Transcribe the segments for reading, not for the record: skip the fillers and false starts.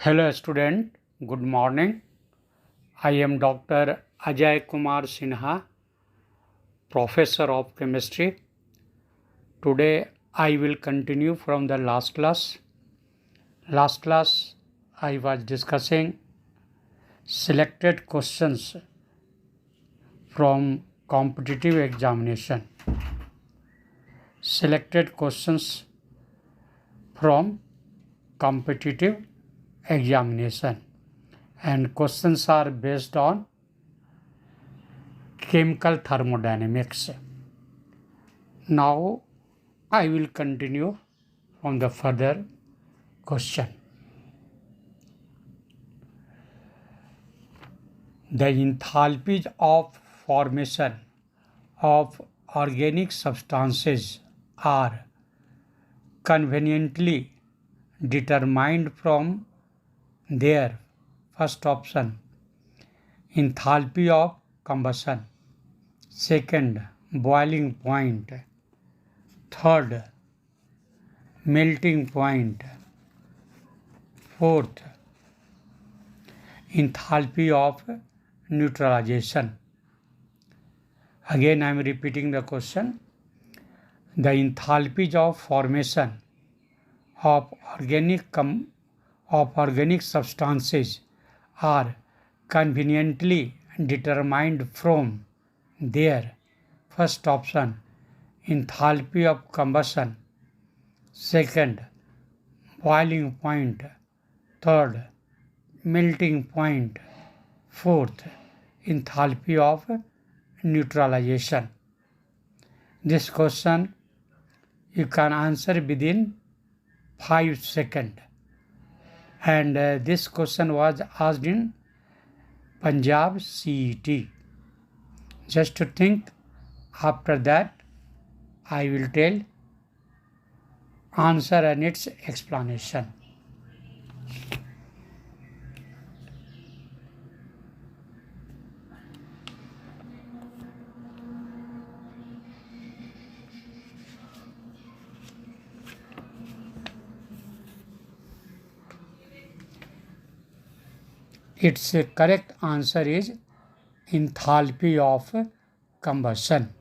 Hello student, good morning. I am Dr. Ajay Kumar Sinha, Professor of Chemistry. Today I will continue from the last class. Last class I was discussing selected questions from competitive examination. Selected questions from competitive examination, and questions are based on chemical thermodynamics. Now I will continue from the further question. The enthalpies of formation of organic substances are conveniently determined from their first option, enthalpy of combustion, second, boiling point, third, melting point, fourth, enthalpy of neutralization. Again I am repeating the question. The enthalpies of formation of organic substances are conveniently determined from their first option, enthalpy of combustion, second, boiling point, third, melting point, fourth, enthalpy of neutralization. This question you can answer within 5 seconds, and this question was asked in Punjab CET. Just to think, after that I will tell answer and its explanation. Its correct answer is enthalpy of combustion.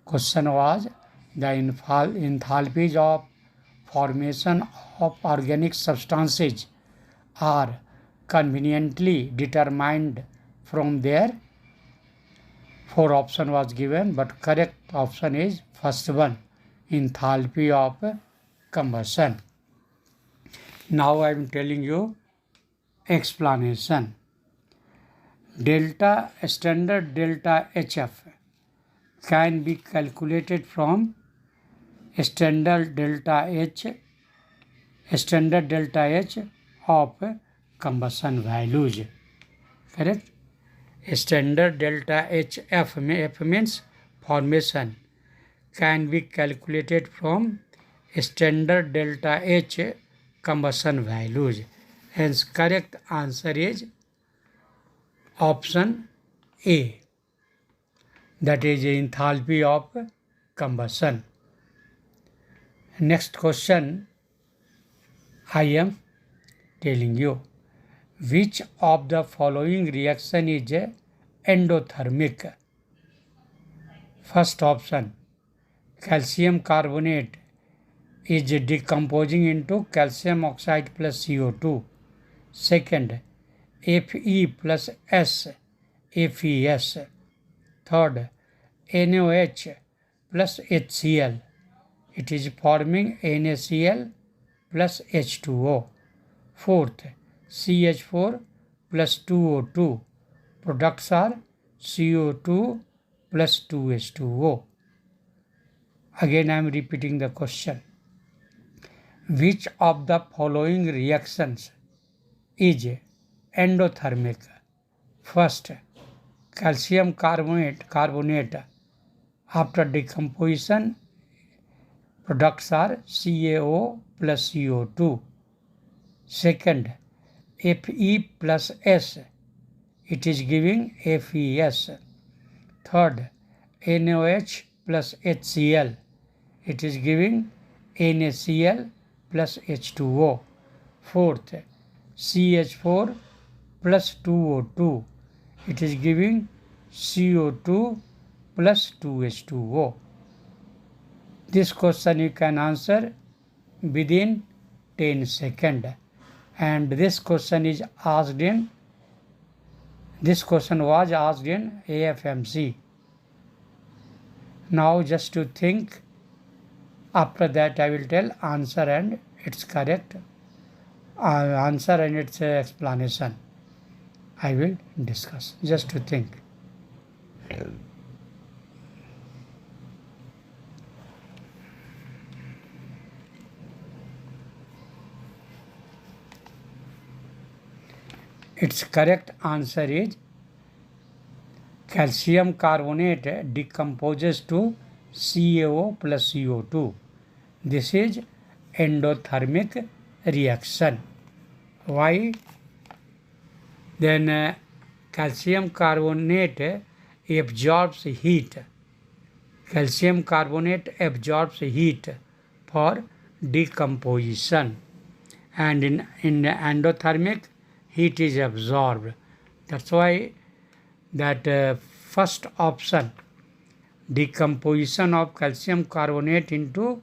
Question was the enthalpies of formation of organic substances are conveniently determined from their. 4 option was given, but correct option is first one, enthalpy of combustion. Now I am telling you explanation. Standard delta HF can be calculated from standard delta H of combustion values. Correct? Standard delta F means formation, can be calculated from standard delta H combustion values. Hence correct answer is option A, that is enthalpy of combustion. Next question I am telling you, which of the following reaction is endothermic? First option, calcium carbonate is decomposing into calcium oxide plus CO2. Second, Fe plus S, FeS. Third, NaOH plus HCl. It is forming NaCl plus H2O. Fourth, CH4 plus 2O2. Products are CO2 plus 2H2O. Again I am repeating the question. Which of the following reactions is endothermic? First, calcium carbonate after decomposition products are CaO plus CO2. Second, Fe plus S, it is giving FeS. Third, NaOH plus HCl, it is giving NaCl plus H2O. Fourth, CH4 plus 2O2. It is giving CO2 plus 2H2O. This question you can answer within 10 seconds. And this question was asked in AFMC. Now just to think, after that I will tell answer and its correct answer and its explanation. I will discuss. Just to think. Its correct answer is calcium carbonate decomposes to CaO plus CO2. This is endothermic reaction. Why? Then calcium carbonate absorbs heat. Calcium carbonate absorbs heat for decomposition, and in endothermic, heat is absorbed. That's why that first option, decomposition of calcium carbonate into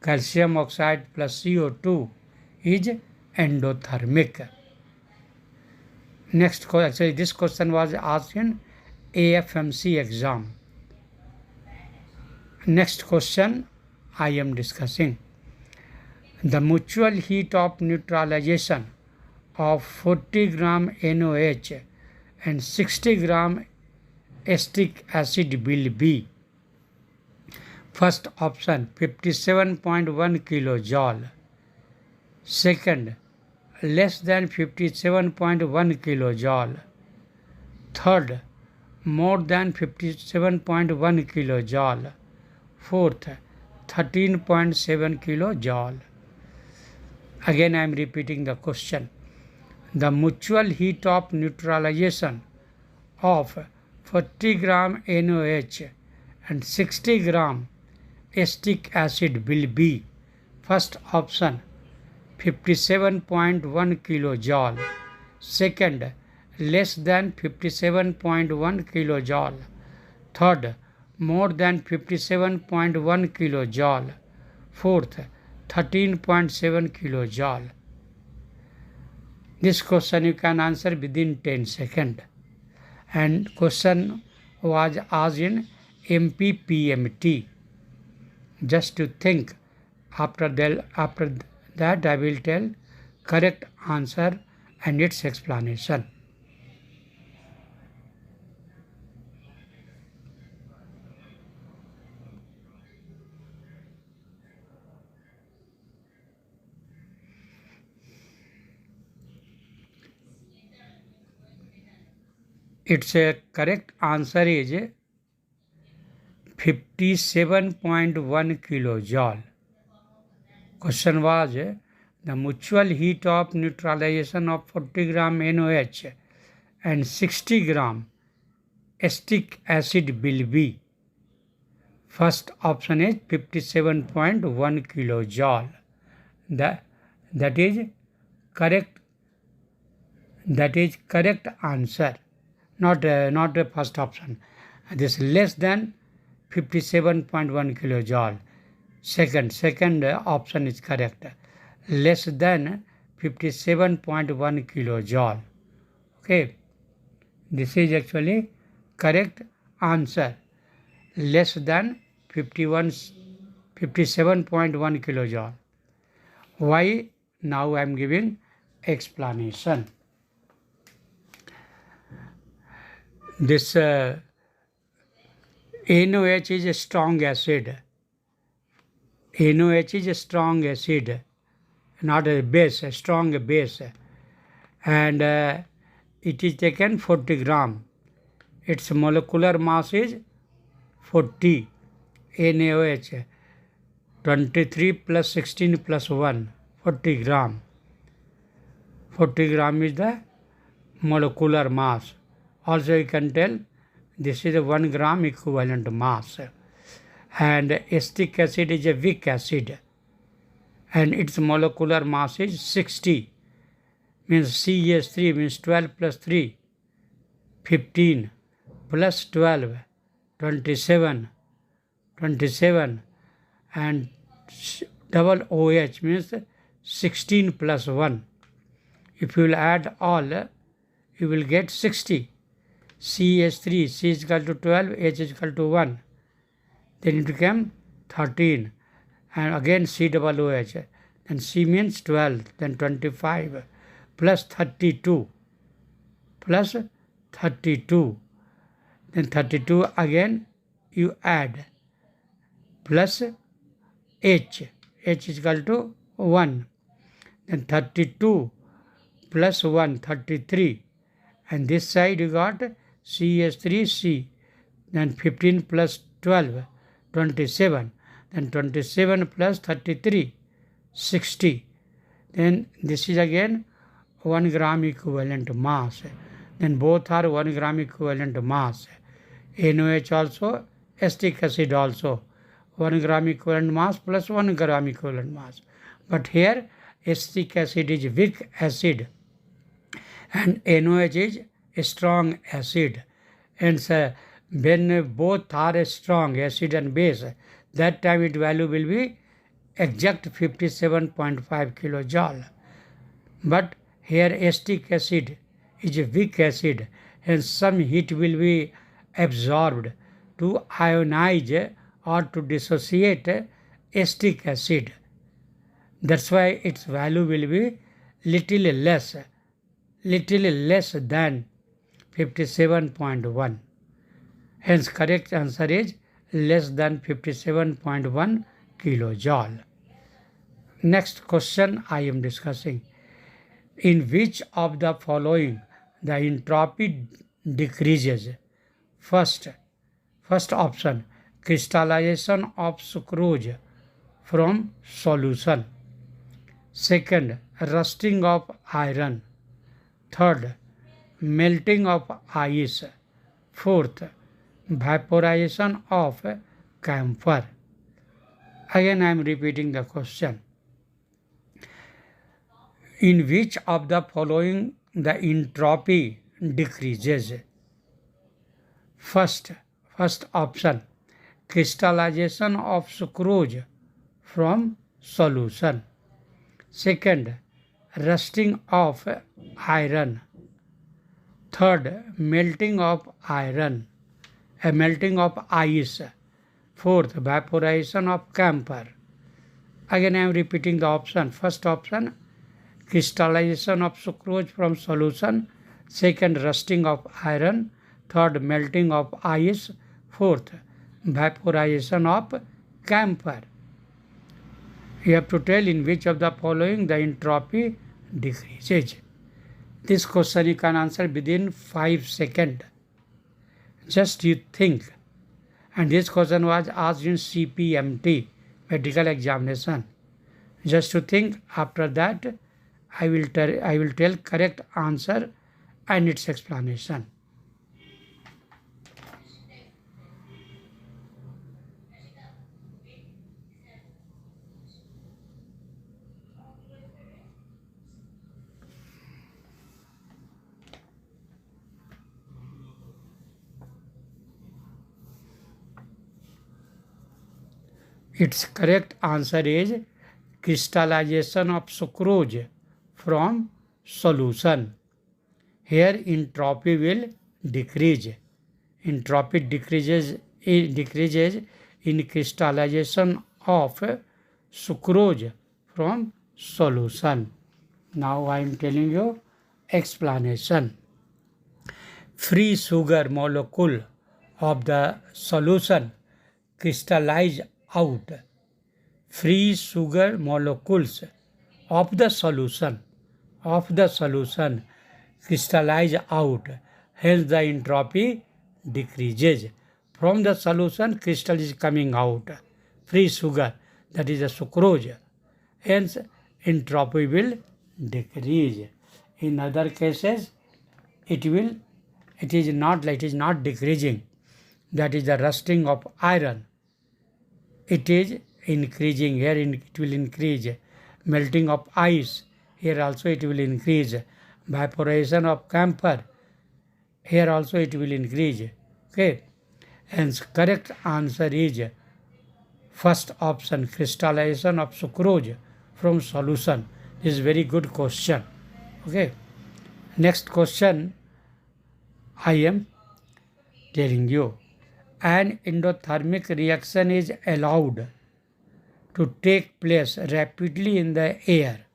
calcium oxide plus CO2, is endothermic. Next, actually this question was asked in AFMC exam. Next question I am discussing. The mutual heat of neutralization of 40 gram NOH and 60 gram acetic acid will be: first option 57.1 kilojoule, second less than 57.1 kilojoule, third more than 57.1 kilojoule, fourth 13.7 kilojoule. Again I am repeating the question. The mutual heat of neutralization of 40 gram NOH and 60 gram acetic acid will be: first option 57.1 kilojoule, second less than 57.1 kilojoule, third more than 57.1 kilojoule, fourth 13.7 kilojoule. This question you can answer within 10 seconds. And question was asked in MPPMT. Just to think, after that I will tell correct answer and its explanation. Its correct answer is 57.1 kilojoule. Question was the mutual heat of neutralization of 40 gram NOH and 60 gram acetic acid will be: first option is 57.1 kilojoule. That is correct answer. Not the first option. This less than 57.1 kilojoule. Second option is correct. Less than 57.1 kilojoule. Okay. This is actually correct answer. Less than 57.1 kilojoule. Why? Now I am giving explanation. This NOH is a strong acid. NOH is a strong acid, not a base, a strong base. And it is taken 40 gram. Its molecular mass is 40. NaOH 23 plus 16 plus 1, 40 gram. 40 gram is the molecular mass. Also you can tell this is a 1 gram equivalent mass. And acetic acid is a weak acid and its molecular mass is 60. means CH3 means 12 plus 3, 15 plus 12, 27, 27, and double OH means 16 plus 1. If you will add all, you will get 60. CH3, C is equal to 12, H is equal to 1. Then it became 13. And again C double OH. Then C means 12, then 25 plus 32. Plus 32. Then 32 again you add. Plus H. H is equal to 1. Then 32 plus 1, 33. And this side you got CH3C. Then 15 plus 12, 27. Then 27 plus 33, 60. Then this is again 1 gram equivalent mass. Then both are 1 gram equivalent mass. NOH also, acetic acid also. 1 gram equivalent mass plus 1 gram equivalent mass. But here acetic acid is weak acid and NOH is a strong acid. And when both are strong, acid and base, that time its value will be exact 57.5 kilojoule. But here acetic acid is a weak acid and some heat will be absorbed to ionize or to dissociate acetic acid. That's why its value will be little less than 57.1. Hence correct answer is less than 57.1 kilojoule. Next question I am discussing. In which of the following the entropy decreases? First option, crystallization of sucrose from solution. Second, rusting of iron. Third, melting of ice. Fourth, vaporization of camphor. Again I am repeating the question. In which of the following the entropy decreases? First option, crystallization of sucrose from solution. Second, rusting of iron. Third, melting of ice. Fourth, vaporization of camphor. Again I am repeating the option. First option, crystallization of sucrose from solution. Second, rusting of iron. Third, melting of ice. Fourth, vaporization of camphor. You have to tell in which of the following the entropy decreases. This question you can answer within 5 seconds. Just you think. And this question was asked in CPMT, medical examination. Just to think. After that, I will tell correct answer and its explanation. Its correct answer is crystallization of sucrose from solution. Here entropy will decrease. Entropy decreases in crystallization of sucrose from solution. Now I am telling you explanation. Free sugar molecule of the solution crystallize out. Free sugar molecules of the solution crystallize out. Hence the entropy decreases. From the solution, crystal is coming out. Free sugar, that is the sucrose. Hence entropy will decrease. In other cases, it is not decreasing. That is the rusting of iron. It is increasing. Here it will increase. Melting of ice. here also it will increase. Vaporization of camphor, here also it will increase. Okay, and correct answer is first option, crystallization of sucrose from solution. This is very good question. Okay, next question I am telling you. An endothermic reaction is allowed to take place rapidly in the air.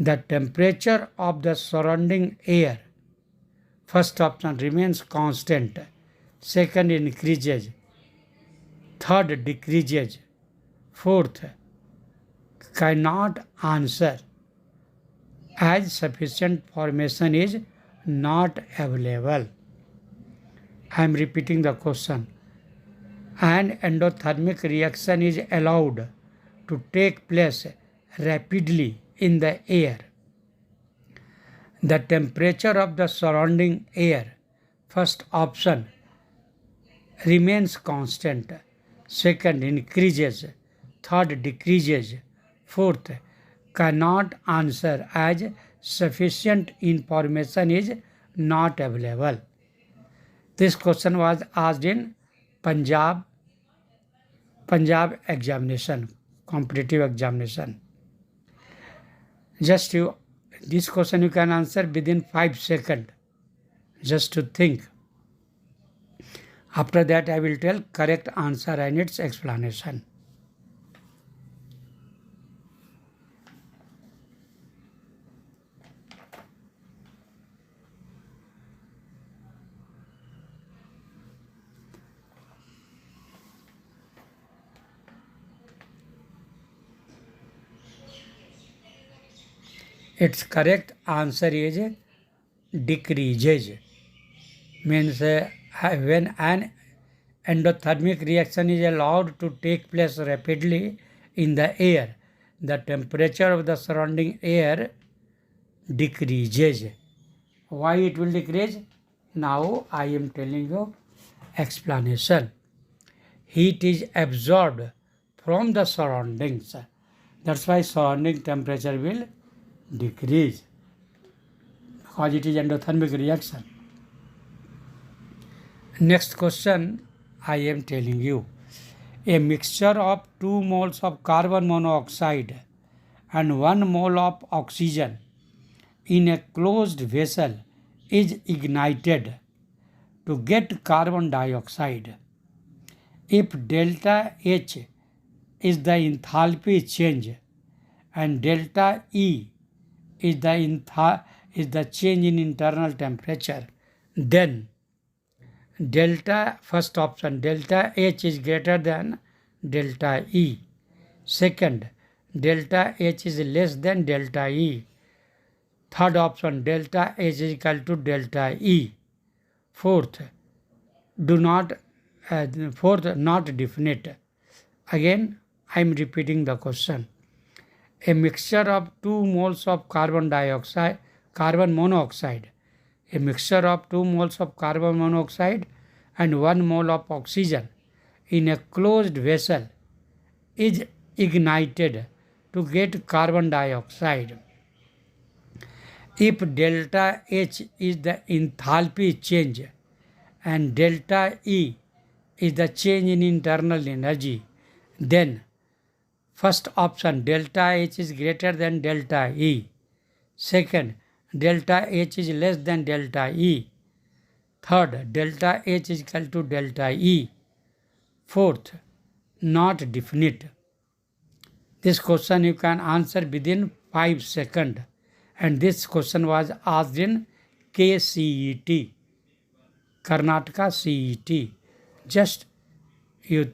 The temperature of the surrounding air, first option, remains constant, second increases, third decreases, fourth cannot answer as sufficient formation is not available. I am repeating the question. An endothermic reaction is allowed to take place rapidly in the air. The temperature of the surrounding air, first option, remains constant, second increases, third decreases, fourth cannot answer as sufficient information is not available. This question was asked in Punjab examination, competitive examination. This question you can answer within 5 seconds, just to think. After that I will tell correct answer and its explanation. Its correct answer is decreases. Means when an endothermic reaction is allowed to take place rapidly in the air, the temperature of the surrounding air decreases. Why it will decrease? Now I am telling you explanation. Heat is absorbed from the surroundings. That's why surrounding temperature will decrease, because it is endothermic reaction. Next question I am telling you. A mixture of 2 moles of carbon monoxide and 1 mole of oxygen in a closed vessel is ignited to get carbon dioxide. If delta H is the enthalpy change and delta E is the change in internal temperature, then first option, delta H is greater than delta E. Second, delta H is less than delta E. Third option, delta H is equal to delta E. Fourth, not definite. Again, I am repeating the question. A mixture of 2 moles of carbon monoxide, a mixture of 2 moles of carbon monoxide and 1 mole of oxygen in a closed vessel is ignited to get carbon dioxide. If delta H is the enthalpy change and delta E is the change in internal energy, then first option, delta H is greater than delta E. Second, delta H is less than delta E. Third, delta H is equal to delta E. Fourth, not definite. This question you can answer within 5 seconds. And this question was asked in KCET, Karnataka CET. Just you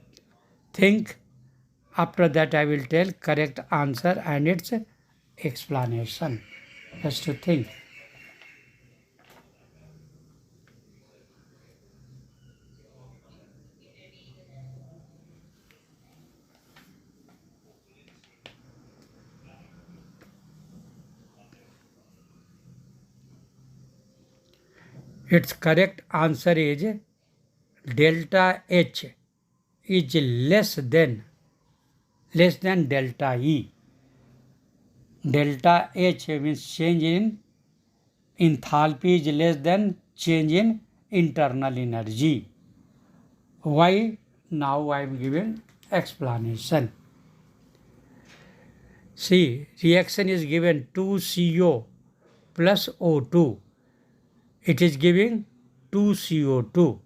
think. After that I will tell correct answer and its explanation. Just to think. Its correct answer is delta H is less than delta E. delta H means change in enthalpy is less than change in internal energy. Why? Now I am giving explanation. See, reaction is given 2CO plus O2. It is giving 2CO2.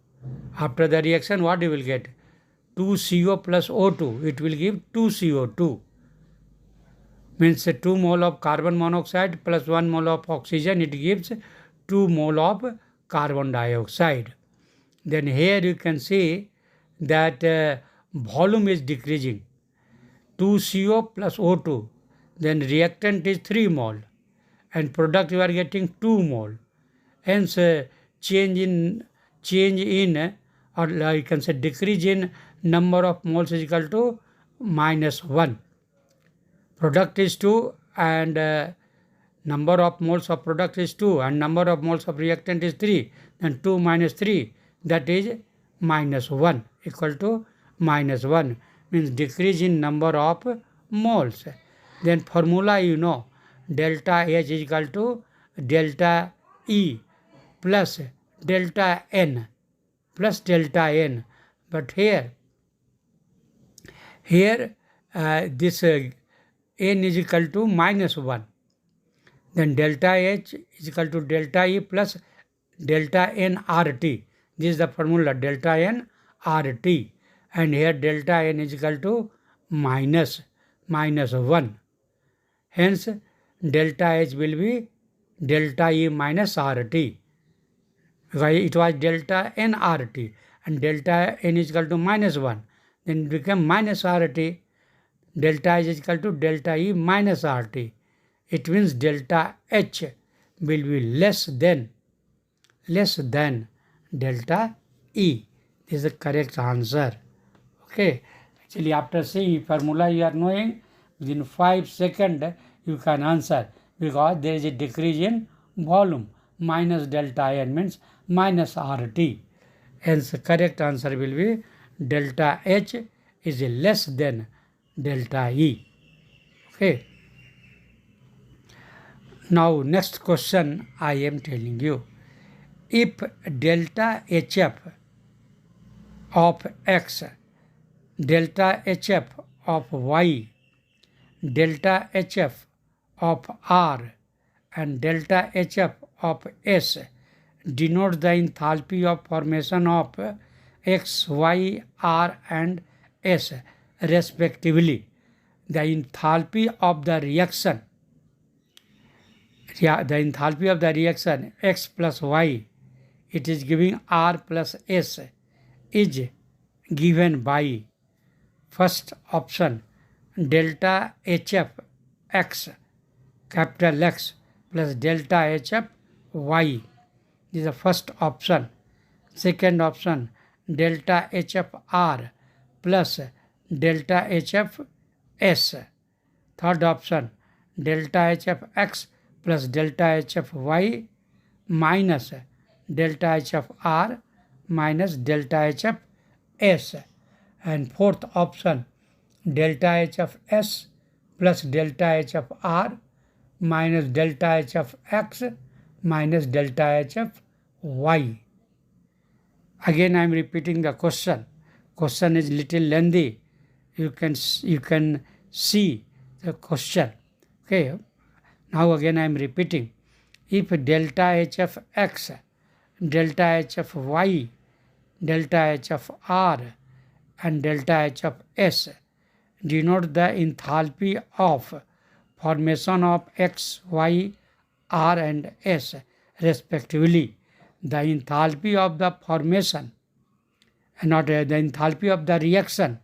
After the reaction, what you will get? 2CO plus O2. It will give 2CO2. Means 2 mole of carbon monoxide plus 1 mole of oxygen. It gives 2 mole of carbon dioxide. Then here you can see that volume is decreasing. 2CO plus O2. Then reactant is 3 mole. And product you are getting 2 mole. Hence change in or you can say decrease in number of moles is equal to -1. Product is 2 and number of moles of product is 2 and number of moles of reactant is 3. Then 2 minus 3, that is -1, equal to -1, means decrease in number of moles. Then formula you know, delta H is equal to delta E plus delta N plus delta N. But here this N is equal to -1. Then delta H is equal to delta E plus delta N RT. This is the formula, delta N RT. And here delta N is equal to -1. Hence delta H will be delta E minus RT. Because it was delta N RT and delta N is equal to -1. Then it became minus RT. Delta H is equal to delta E minus RT. It means delta H will be less than delta E. This is the correct answer. Okay. Actually, after seeing formula you are knowing, within 5 seconds you can answer, because there is a decrease in volume. Minus delta N means minus RT. Hence the correct answer will be delta H is less than delta E. Okay. Now next question I am telling you. If delta HF of X, delta HF of Y, delta HF of R and delta HF of S denote the enthalpy of formation of X, Y, R and S respectively, the enthalpy of the reaction X plus Y, it is giving R plus S, is given by first option delta HF X, capital X, plus delta HF Y. This is the first option. Second option delta HF R plus delta HF S. Third option delta HF X plus delta HF Y minus delta HF R minus delta HF S. And fourth option delta HF S plus delta HF R minus delta HF X minus delta HF Y. Again I am repeating the question. Question is little lengthy. You can see the question. Okay. Now again I am repeating. If delta HF X, delta HF Y, delta HF R and delta HF S denote the enthalpy of formation of X, Y, R and S respectively, the enthalpy of the formation and not the enthalpy of the reaction.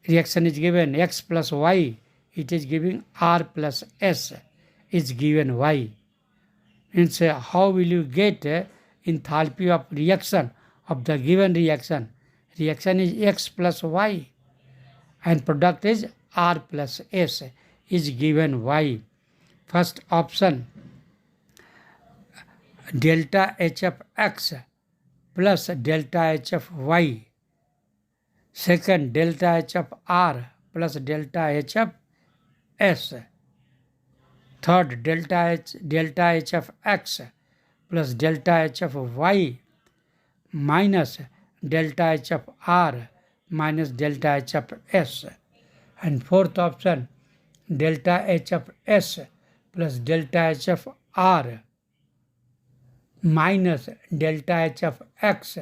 Reaction is given X plus Y, it is giving R plus S is given Y. Means how will you get enthalpy of reaction of the given reaction? Reaction is X plus Y and product is R plus S is given Y. First option delta HF X plus delta HF Y. Second delta HF R plus delta HF S. Third, delta H of x plus delta H of y minus delta H of r minus delta H of s. And fourth option, delta H of s plus delta H of r minus delta H of x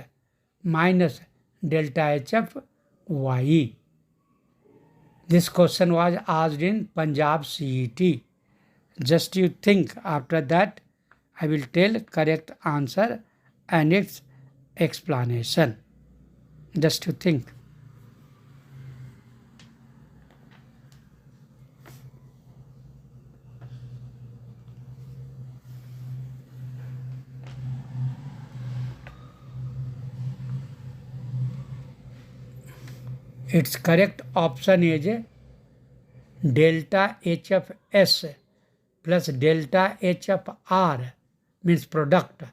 minus delta H of y. This question was asked in Punjab CET. Just you think. After that, I will tell correct answer and its explanation. Just to think. Its correct option is delta H of S plus delta H of R means product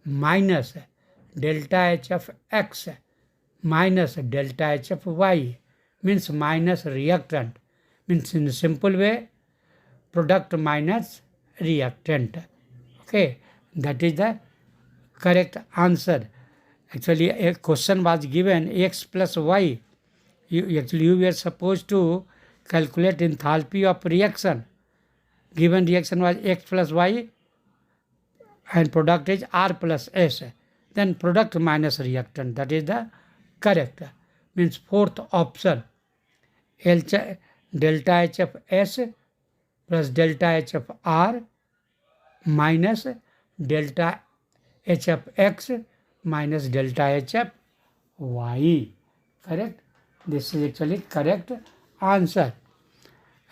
minus delta H of X minus delta H of Y means minus reactant, means in a simple way product minus reactant. Okay, that is the correct answer. Actually a question was given X plus Y. You were supposed to calculate enthalpy of reaction. Given reaction was X plus Y and product is R plus S. Then product minus reactant. That is the correct. Means fourth option. Delta H of S plus delta H of R minus delta H of X minus delta H of Y. Correct? This is actually correct answer.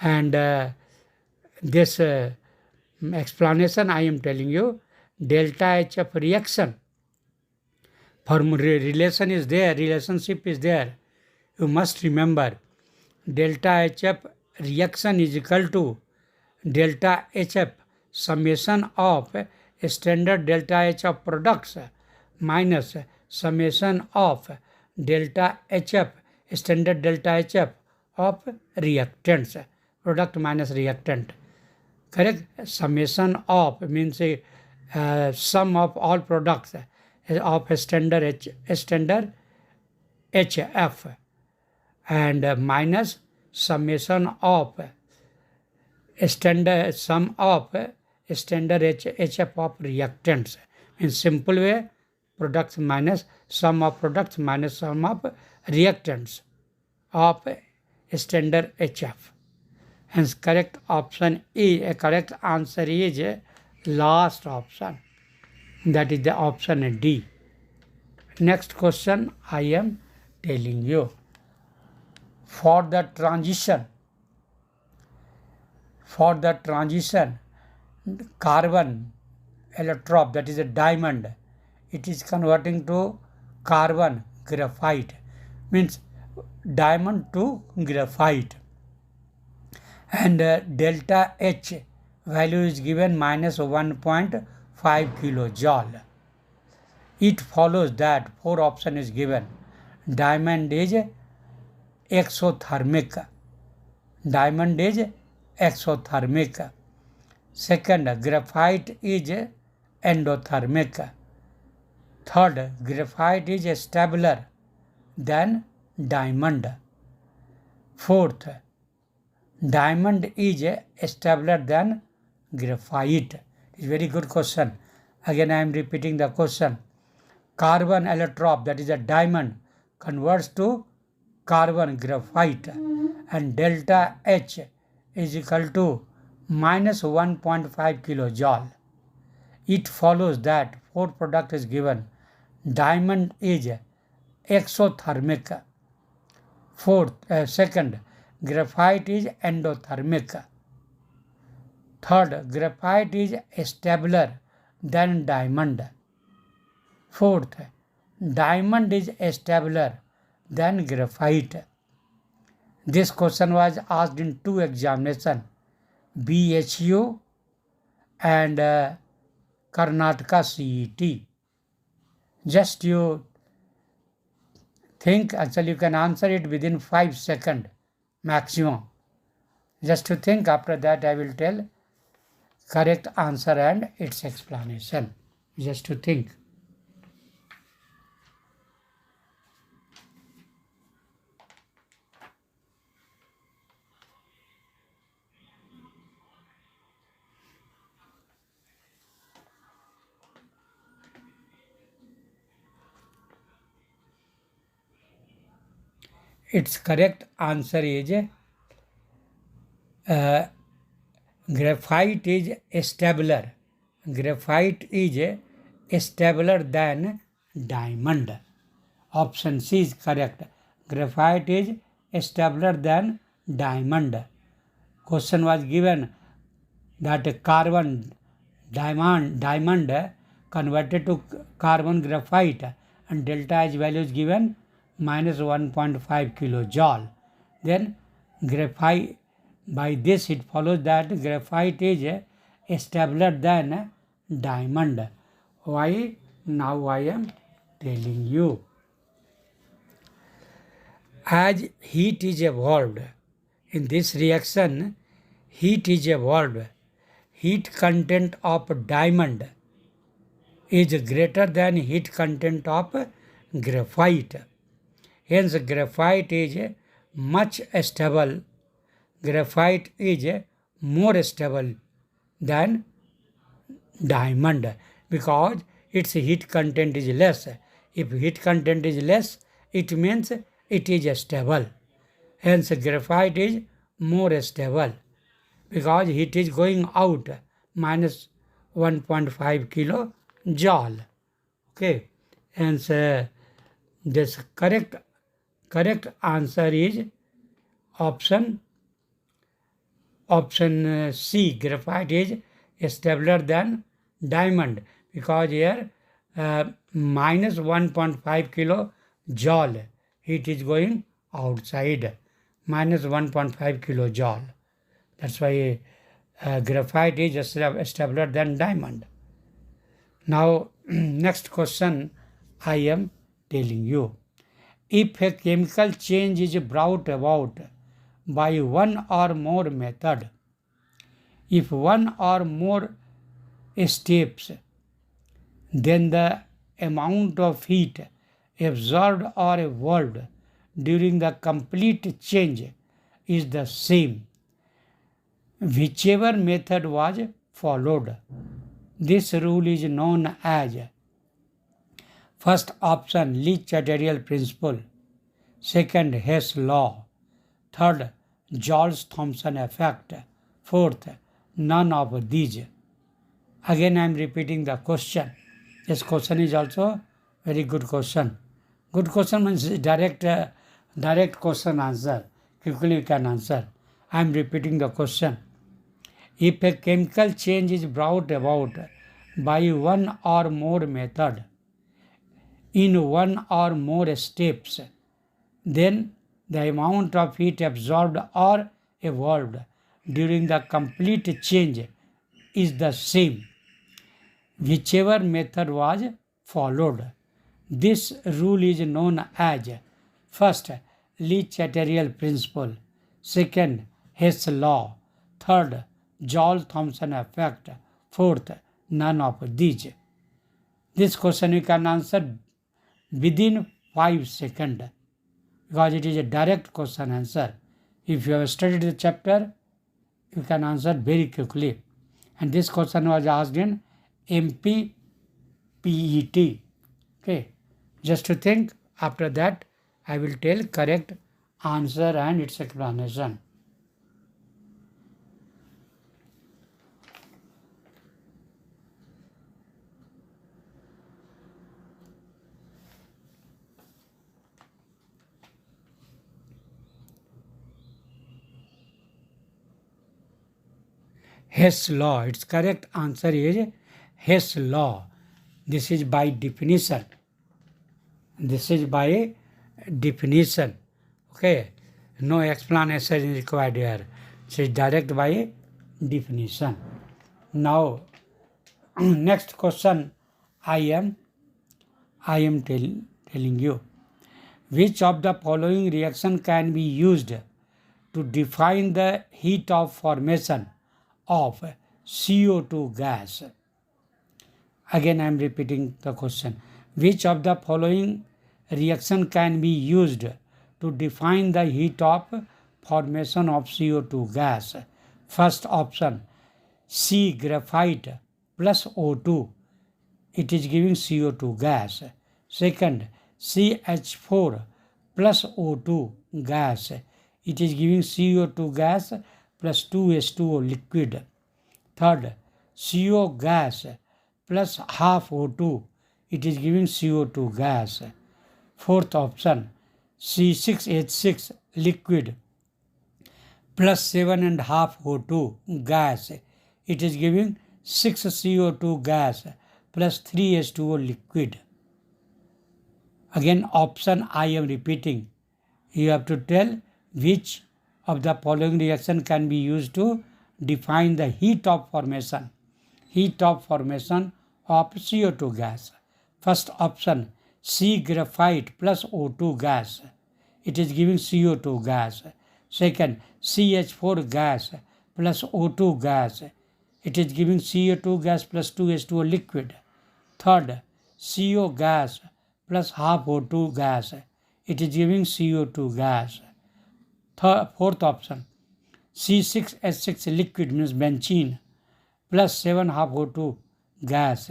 And this explanation I am telling you, delta H of reaction, relation is there, relationship is there. You must remember delta H of reaction is equal to delta H of summation of standard delta H of products minus summation of delta H of standard delta HF of reactants, product minus reactant. Correct? Summation of means sum of all products of standard HF and minus summation of standard sum of standard HF of reactants. In simple way, products minus sum of products minus sum of reactants of standard HF. Hence correct option is, correct answer is last option. That is the option D. Next question I am telling you. For the transition carbon electrode, that is a diamond, it is converting to carbon graphite, means diamond to graphite, and delta H value is given minus 1.5 kilojoule. It follows that four option is given. Diamond is exothermic. Second, graphite is endothermic. Third, graphite is stabler than diamond. Fourth, diamond is stabler than graphite. It is very good question. Again I am repeating the question. Carbon electrode, that is a diamond, converts to carbon graphite, and delta H is equal to minus 1.5 kilojoule. It follows that fourth product is given. Diamond is exothermic. Second, graphite is endothermic. Third, graphite is stabler than diamond. Fourth, diamond is stabler than graphite. This question was asked in two examinations, BHU and Karnataka CET. Just you think, actually you can answer it within 5 seconds maximum. Just to think, after that I will tell correct answer and its explanation. Just to think. Its correct answer is graphite is stabler. Graphite is stabler than diamond. Option C is correct. Graphite is stabler than diamond. Question was given that carbon diamond converted to carbon graphite and delta H value is given minus 1.5 kilojoule. Then graphite, by this it follows that graphite is stabler than diamond. Why? Now I am telling you. As heat is evolved, in this reaction, heat is evolved. Heat content of diamond is greater than heat content of graphite. Hence, graphite is much stable. Graphite is more stable than diamond because its heat content is less. If heat content is less, it means it is stable. Hence, graphite is more stable because heat is going out minus 1.5 kilojoule. Okay, hence this correct answer is option C. Graphite is stabler than diamond because here minus 1.5 kilojoule heat is going outside, minus 1.5 kilojoule. That's why graphite is stabler than diamond. Now, next question I am telling you. If a chemical change is brought about by one or more method, if one or more steps, then the amount of heat absorbed or evolved during the complete change is the same, whichever method was followed. This rule is known as first option Le-Chatelier principle, second Hess law, third Joule-Thomson effect, fourth none of these. Again I am repeating the question. This question is also very good question. Good question means direct question answer. Quickly you can answer. I am repeating the question. If a chemical change is brought about by one or more method in one or more steps, then the amount of heat absorbed or evolved during the complete change is the same, whichever method was followed. This rule is known as first Le-Chatelier principle, second Hess law, third Joule-Thomson effect, fourth none of these. This question you can answer within 5 seconds because it is a direct question answer. If you have studied the chapter, you can answer very quickly. And this question was asked in MP PET. Okay, just to think. After that, I will tell correct answer and its explanation. Hess law. Its correct answer is Hess law. This is by definition. This is by definition. Okay. No explanation is required here. It is direct by definition. Now, next question I am telling you. Which of the following reaction can be used to define the heat of formation of CO2 gas. Again I am repeating the question. Which of the following reaction can be used to define the heat of formation of CO2 gas? First option, C graphite plus O2, it is giving CO2 gas. Second, CH4 plus O2 gas, it is giving CO2 gas plus 2H2O liquid. Third, CO gas plus half O2, it is giving CO2 gas. Fourth option, C6H6 liquid plus 7.5 O2 gas, it is giving 6 CO2 gas plus 3H2O liquid. Again option I am repeating. You have to tell which of the following reaction can be used to define the heat of formation of CO2 gas. First option, C graphite plus O2 gas, it is giving CO2 gas. Second, CH4 gas plus O2 gas, it is giving CO2 gas plus 2H2O liquid. Third, CO gas plus half O2 gas, it is giving CO2 gas. Fourth option, C6H6 liquid means benzene plus 7 half O2 gas,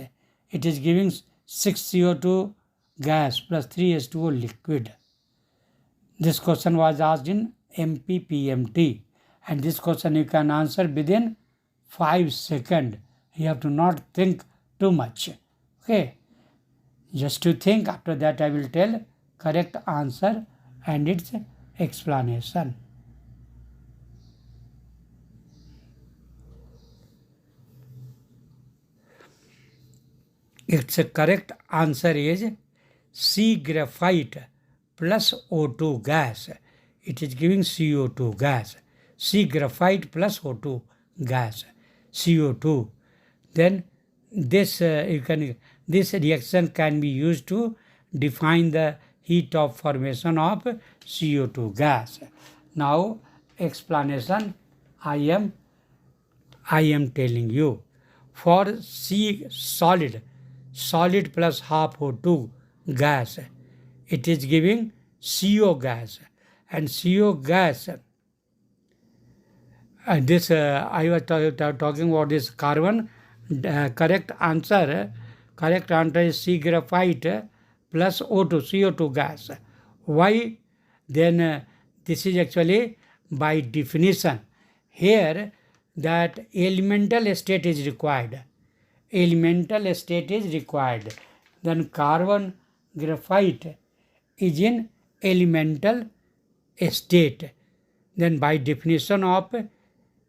it is giving 6 CO2 gas plus 3H2O liquid. This question was asked in MPPMT, and this question you can answer within 5 seconds. You have to not think too much. Okay, just to think. After that I will tell correct answer and its explanation. Its correct answer is C graphite plus O2 gas. It is giving CO2 gas. C graphite plus O2 gas, CO2. Then this reaction can be used to define the heat of formation of CO2 gas. Now explanation I am telling you. For C solid plus half O2 gas, it is giving CO gas, and CO gas, I was talking about this carbon. Correct answer is C graphite plus O2, CO2 gas. Why? Then this is actually by definition. Here that elemental state is required. Then carbon graphite is in elemental state. Then by definition of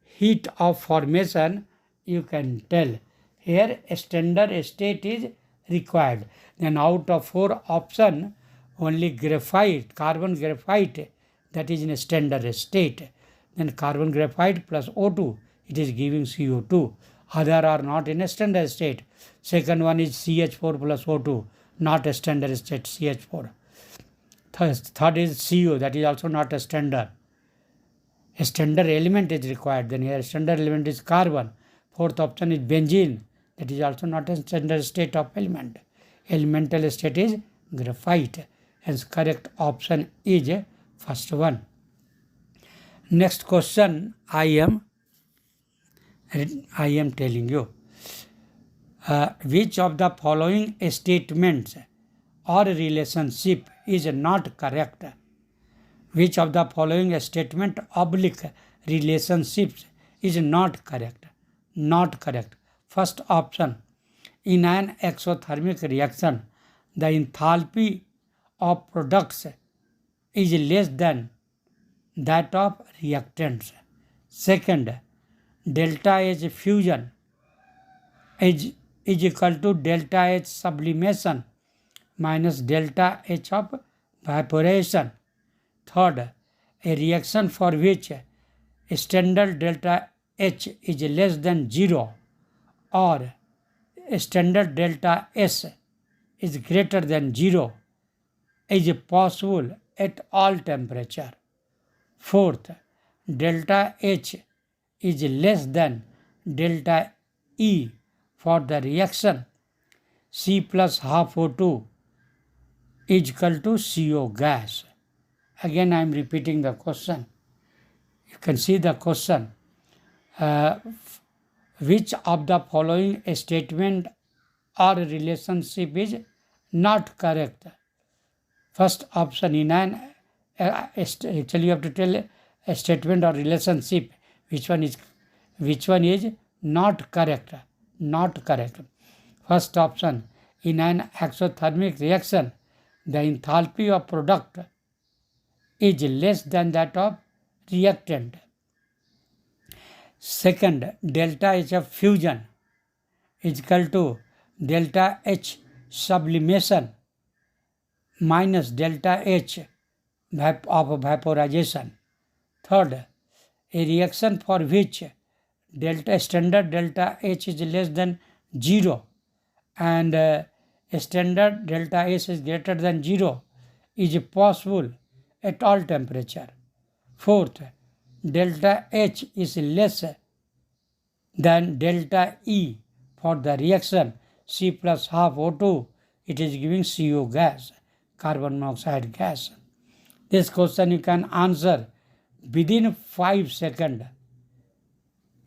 heat of formation, you can tell here standard state is required. Then out of 4 options, only graphite, carbon graphite, that is in a standard state. Then carbon graphite plus O2, it is giving CO2. Other are not in a standard state. Second one is CH4 plus O2, not a standard state, CH4. Third is CO, that is also not a standard. A standard element is required. Then here standard element is carbon. Fourth option is benzene, that is also not a standard state of element. Elemental state is graphite. Hence correct option is first one. Next question I am telling you. Which of the following statements or relationship is not correct? Which of the following statement oblique relationships is not correct? Not correct. First option, in an exothermic reaction, the enthalpy of products is less than that of reactants. Second, delta H fusion is equal to delta H sublimation minus delta H of evaporation. Third, a reaction for which standard delta H is less than 0 or standard delta S is greater than 0 is possible at all temperature. Fourth, delta H is less than delta E for the reaction C plus half O2 is equal to CO gas. Again I am repeating the question. You can see the question. Which of the following statement or relationship is not correct? First option, in an actually you have to tell a statement or relationship which one is not correct. Not correct. First option, in an exothermic reaction the enthalpy of product is less than that of reactant. Second, delta H of fusion is equal to delta H sublimation minus delta H of vaporization. Third, a reaction for which standard delta H is less than 0 and standard delta H is greater than 0 is possible at all temperature. Fourth, delta H is less than delta E for the reaction C plus half O2, it is giving CO gas, carbon monoxide gas. This question you can answer within 5 seconds.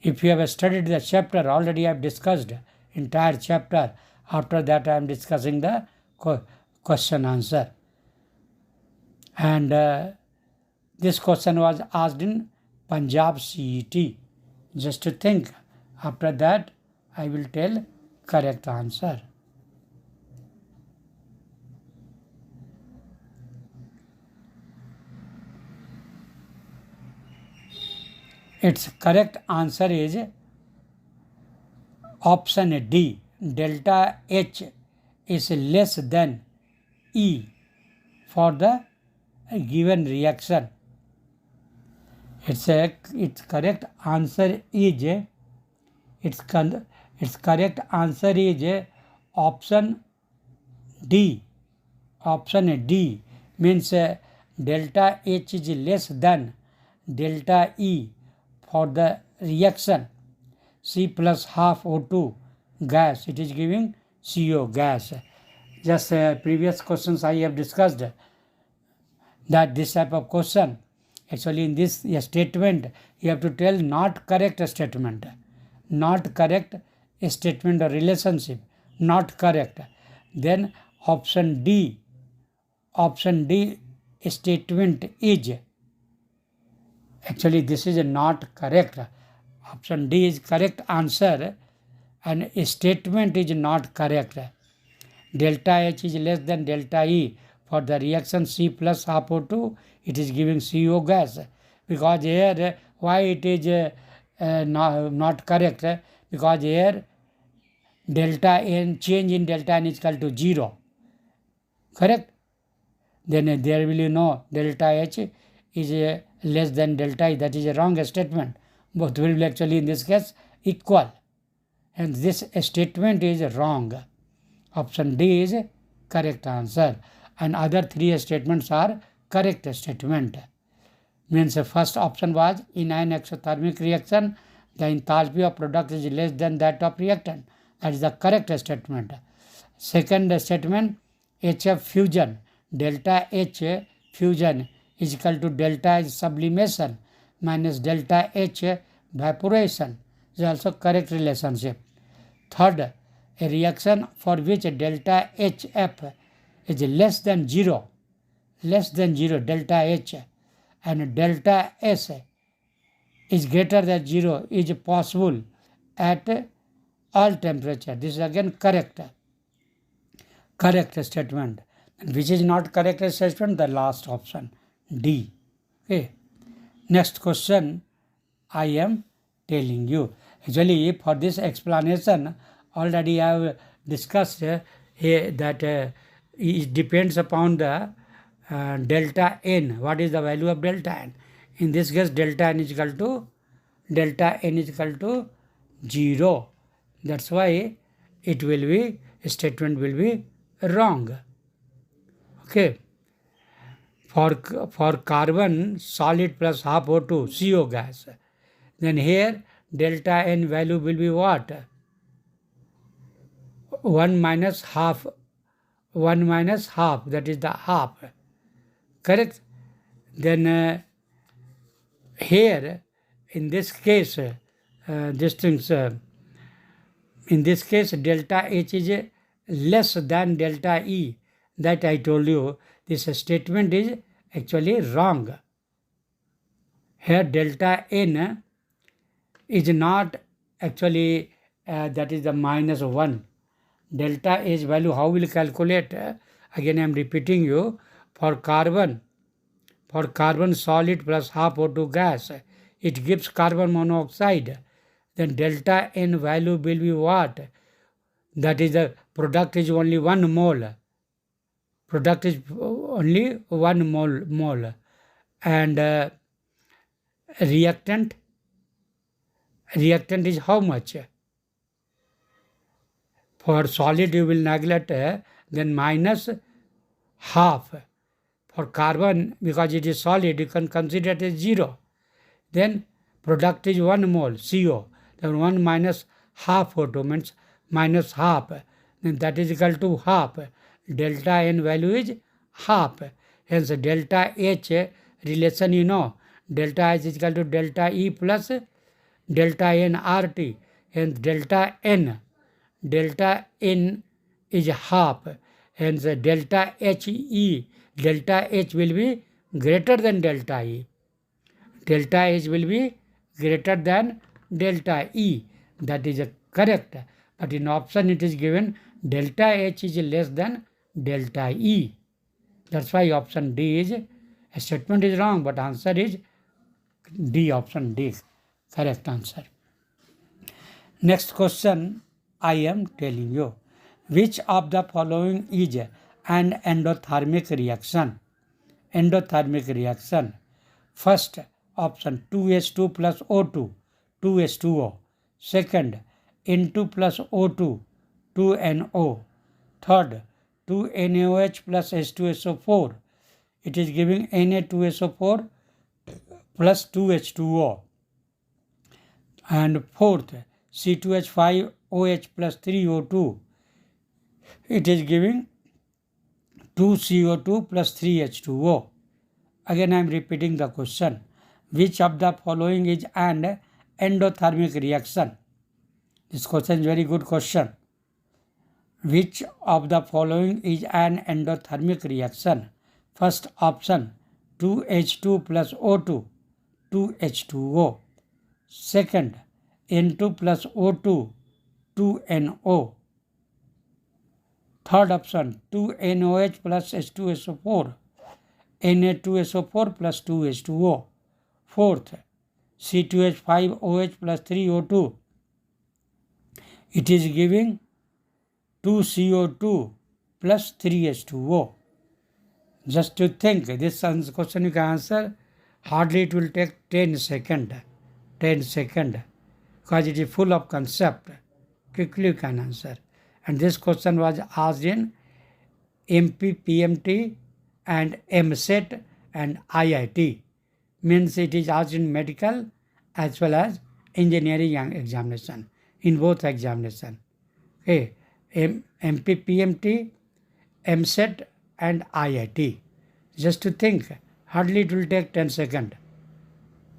If you have studied the chapter, already I have discussed entire chapter. After that I am discussing the question answer. And this question was asked in Punjab CET. Just to think. After that I will tell correct answer. Its correct answer is option D. Delta H is less than E for the given reaction. Its correct answer is option D. Option D means delta H is less than delta E for the reaction C plus half O2 gas. It is giving CO gas. Just previous questions I have discussed that this type of question, actually in this statement you have to tell not correct statement. Not correct statement or relationship. Not correct. Then option D statement is, actually this is not correct. Option D is correct answer and statement is not correct. Delta H is less than delta E for the reaction C plus half O2, it is giving CO gas. Because here, why it is not correct? Because here delta N, change in delta N is equal to 0. Correct? Then there will be no delta H is less than delta E. That is a wrong statement. Both will be actually in this case equal. And this statement is wrong. Option D is correct answer. And other three statements are correct statement. Means the first option was, in an exothermic reaction, the enthalpy of product is less than that of reactant. That is the correct statement. Second statement, HF fusion, delta H fusion is equal to delta H sublimation minus delta H evaporation is also correct relationship. Third, a reaction for which delta HF is less than 0, delta H, and delta S is greater than 0 is possible at all temperature. This is again correct statement. And which is not correct statement? The last option, D. Okay. Next question I am telling you. Actually, for this explanation, already I have discussed that it depends upon the delta N. What is the value of delta N? In this case, delta N is equal to 0. That's why statement will be wrong. Okay. For carbon solid plus half O2, CO gas. Then here delta N value will be what? 1 minus half, that is the half, correct? Then here, in this case, in this case, delta H is less than delta E. That I told you, this statement is actually wrong. Here delta N is not actually, that is the minus 1. Delta H value, how will calculate? Again I am repeating you, for carbon solid plus half O2 gas, it gives carbon monoxide. Then delta N value will be what? That is the product is only 1 mole. Product is only 1 mole. And reactant is how much? For solid you will neglect, then minus half. For carbon, because it is solid, you can consider it as 0. Then product is 1 mole, CO. Then 1 minus half O2 means minus half. Then that is equal to half. Delta N value is half. Hence delta H relation you know. Delta H is equal to delta E plus delta N RT. Hence delta N is half. Hence delta H will be greater than delta E. Delta H will be greater than delta E. That is correct. But in option it is given delta H is less than delta E. That's why option D is, a statement is wrong, but answer is D, option D, correct answer. Next question I am telling you. Which of the following is an endothermic reaction? Endothermic reaction. First option 2H2 plus O2, 2H2O. Second, N2 plus O2, 2NO. Third, 2NaOH plus H2SO4. It is giving Na2SO4 plus 2H2O. And fourth, C2H5OH plus 3O2. It is giving 2CO2 plus 3H2O. Again I am repeating the question. Which of the following is an endothermic reaction? This question is very good question. Which of the following is an endothermic reaction? First option 2H2 plus O2, 2H2O. Second, N2 plus O2, 2NO. Third option 2NOH plus H2SO4, Na2SO4 plus 2H2O. Fourth, C2H5OH plus 3O2. It is giving 2CO2 plus 3H2O. Just to think, this question you can answer, hardly it will take 10 seconds. 10 seconds. Because it is full of concept. Quickly you can answer. And this question was asked in MP, PMT and MSET and IIT. Means it is asked in medical as well as engineering examination. In both examination. Okay. MP, PMT, MSET and IIT. Just to think, hardly it will take 10 seconds.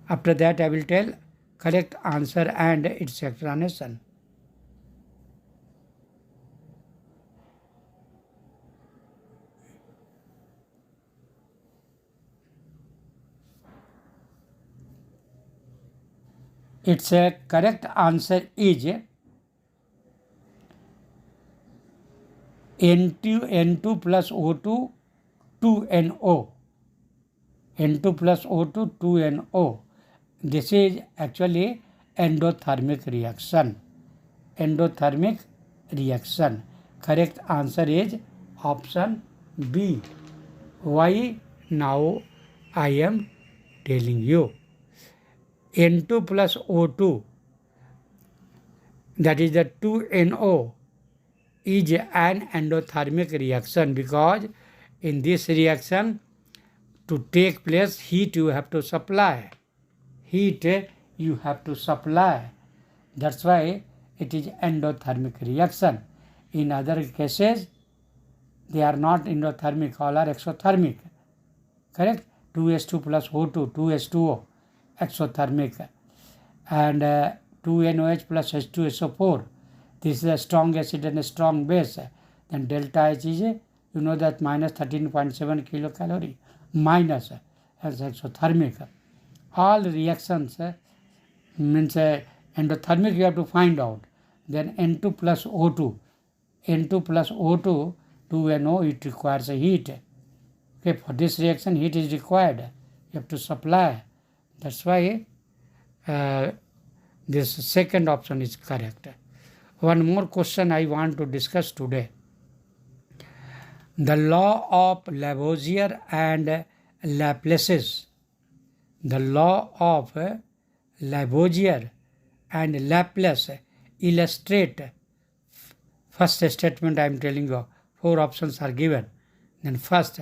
After that I will tell correct answer and its explanation. Its correct answer is N2 plus O2, 2NO. N2 plus O2, 2NO. This is actually endothermic reaction. Endothermic reaction. Correct answer is option B. Why? Now I am telling you. N2 plus O2, that is the 2NO, is an endothermic reaction because in this reaction to take place heat you have to supply. Heat you have to supply. That's why it is endothermic reaction. In other cases, they are not endothermic, all are exothermic. Correct? 2H2 plus O2, 2H2O, exothermic. And 2NOH plus H2SO4. This is a strong acid and a strong base. Then delta H is, you know that minus 13.7 kilocalorie, minus as exothermic. All reactions means endothermic you have to find out. Then N2 plus O2. N2 plus O2, 2NO, it requires a heat. Okay, for this reaction heat is required. You have to supply. That's why this second option is correct. One more question I want to discuss today. The law of Lavoisier and Laplace's. The law of Lavoisier and Laplace illustrate. First statement I am telling you, 4 options are given. Then first,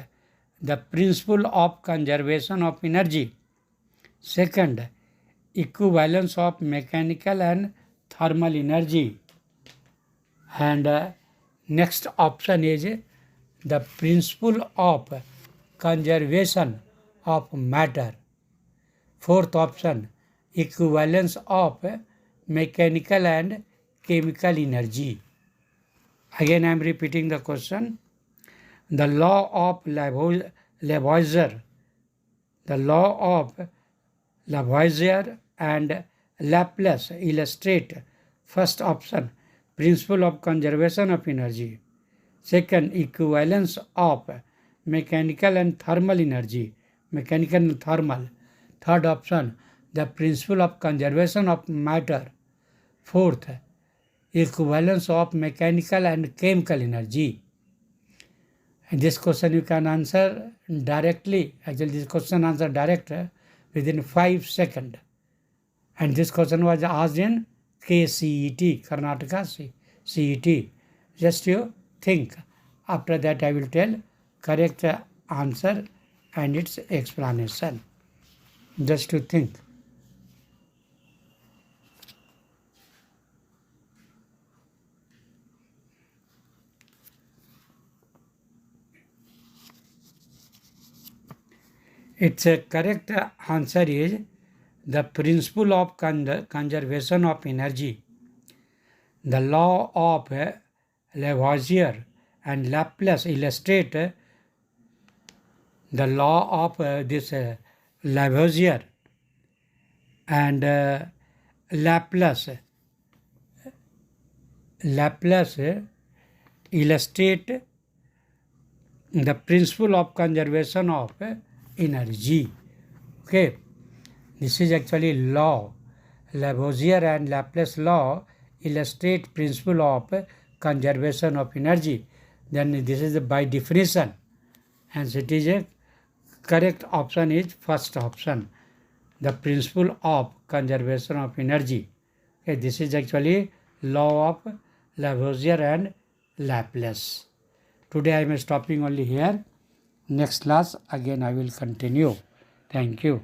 the principle of conservation of energy. Second, equivalence of mechanical and thermal energy. And next option is the principle of conservation of matter. Fourth option, equivalence of mechanical and chemical energy. Again I am repeating the question. The law of Lavoisier. The law of Lavoisier and Laplace illustrate. First option, principle of conservation of energy. Second, equivalence of mechanical and thermal energy. Mechanical and thermal. Third option, the principle of conservation of matter. Fourth, equivalence of mechanical and chemical energy. And this question you can answer directly. Actually, this question answer direct within 5 seconds. And this question was asked in KCET, Karnataka CET. Just you think. After that I will tell correct answer and its explanation. Just to think. Its correct answer is the principle of conservation of energy. The law of Lavoisier and Laplace illustrate. The law of this Lavoisier and Laplace illustrate the principle of conservation of energy. Okay, this is actually law. Lavoisier and Laplace law illustrate principle of conservation of energy. Then this is by definition, and it is a correct option is first option, the principle of conservation of energy. Okay, this is actually law of Lavoisier and Laplace. Today I am stopping only here. Next class again I will continue. Thank you.